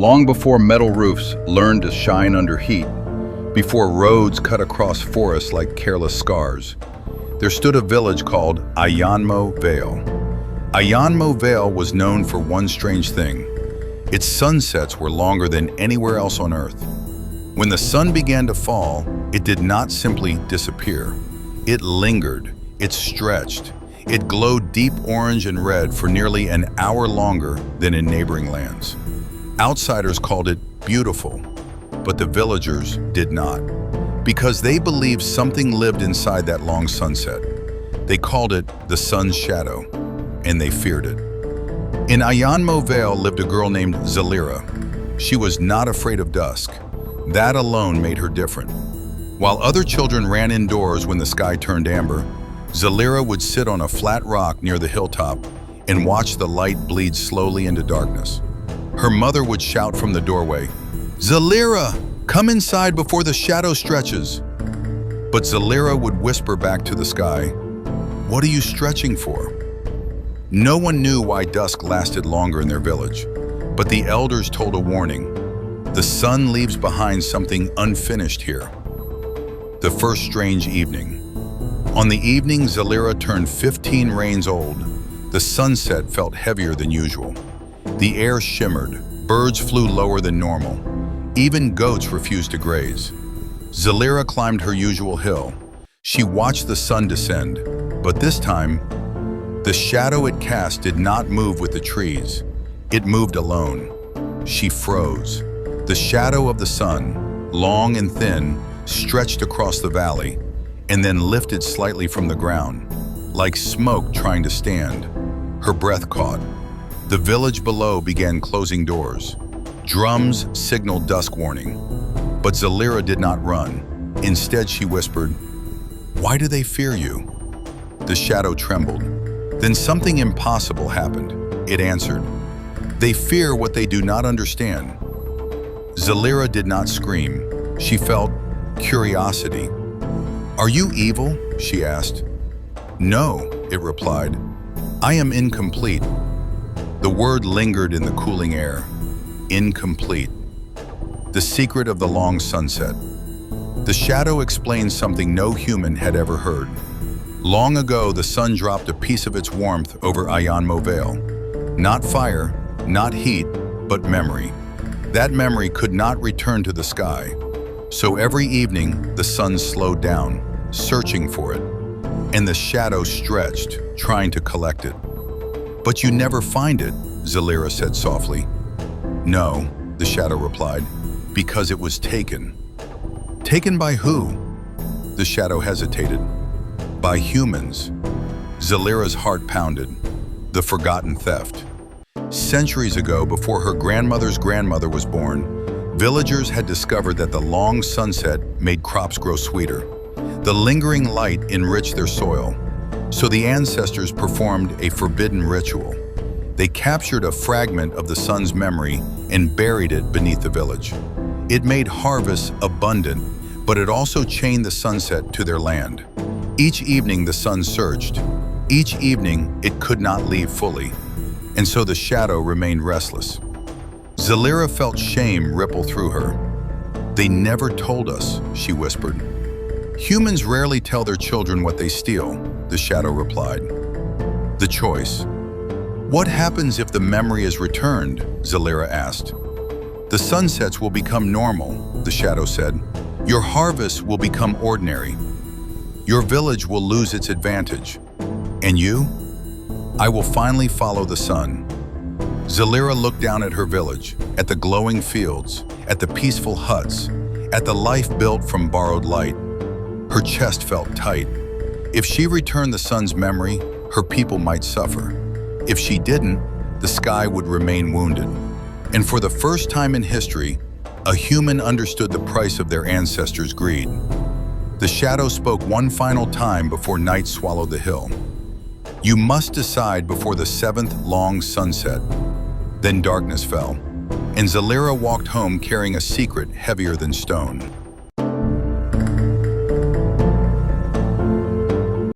Long before metal roofs learned to shine under heat, before roads cut across forests like careless scars, there stood a village called Ayanmo Vale. Ayanmo Vale was known for one strange thing. Its sunsets were longer than anywhere else on Earth. When the sun began to fall, it did not simply disappear. It lingered, it stretched, it glowed deep orange and red for nearly an hour longer than in neighboring lands. Outsiders called it beautiful, but the villagers did not, because they believed something lived inside that long sunset. They called it the sun's shadow, and they feared it. In Ayanmo Vale lived a girl named Zalira. She was not afraid of dusk. That alone made her different. While other children ran indoors when the sky turned amber, Zalira would sit on a flat rock near the hilltop and watch the light bleed slowly into darkness. Her mother would shout from the doorway, "Zalira, come inside before the shadow stretches." But Zalira would whisper back to the sky, "What are you stretching for?" No one knew why dusk lasted longer in their village, but the elders told a warning. The sun leaves behind something unfinished here. The first strange evening. On the evening Zalira turned 15 reigns old, the sunset felt heavier than usual. The air shimmered, birds flew lower than normal. Even goats refused to graze. Zalira climbed her usual hill. She watched the sun descend, but this time, the shadow it cast did not move with the trees. It moved alone. She froze. The shadow of the sun, long and thin, stretched across the valley, and then lifted slightly from the ground, like smoke trying to stand. Her breath caught. The village below began closing doors. Drums signaled dusk warning. But Zalira did not run. Instead, she whispered, "Why do they fear you?" The shadow trembled. Then something impossible happened. It answered, "They fear what they do not understand." Zalira did not scream. She felt curiosity. "Are you evil?" she asked. "No," it replied. "I am incomplete." The word lingered in the cooling air. Incomplete. The secret of the long sunset. The shadow explained something no human had ever heard. Long ago, the sun dropped a piece of its warmth over Ayanmo Vale. Not fire, not heat, but memory. That memory could not return to the sky. So every evening, the sun slowed down, searching for it. And the shadow stretched, trying to collect it. "But you never find it," Zalira said softly. "No," the shadow replied, "because it was taken." "Taken by who?" The shadow hesitated. "By humans." Zalira's heart pounded. The forgotten theft. Centuries ago, before her grandmother's grandmother was born, villagers had discovered that the long sunset made crops grow sweeter. The lingering light enriched their soil. So the ancestors performed a forbidden ritual. They captured a fragment of the sun's memory and buried it beneath the village. It made harvests abundant, but it also chained the sunset to their land. Each evening the sun searched. Each evening it could not leave fully. And so the shadow remained restless. Zalira felt shame ripple through her. "They never told us," she whispered. "Humans rarely tell their children what they steal," the shadow replied. The choice. "What happens if the memory is returned?" Zalira asked. "The sunsets will become normal," the shadow said. "Your harvests will become ordinary. Your village will lose its advantage. And you? I will finally follow the sun." Zalira looked down at her village, at the glowing fields, at the peaceful huts, at the life built from borrowed light. Her chest felt tight. If she returned the sun's memory, her people might suffer. If she didn't, the sky would remain wounded. And for the first time in history, a human understood the price of their ancestors' greed. The shadow spoke one final time before night swallowed the hill. "You must decide before the 7th long sunset." Then darkness fell, and Zalira walked home carrying a secret heavier than stone.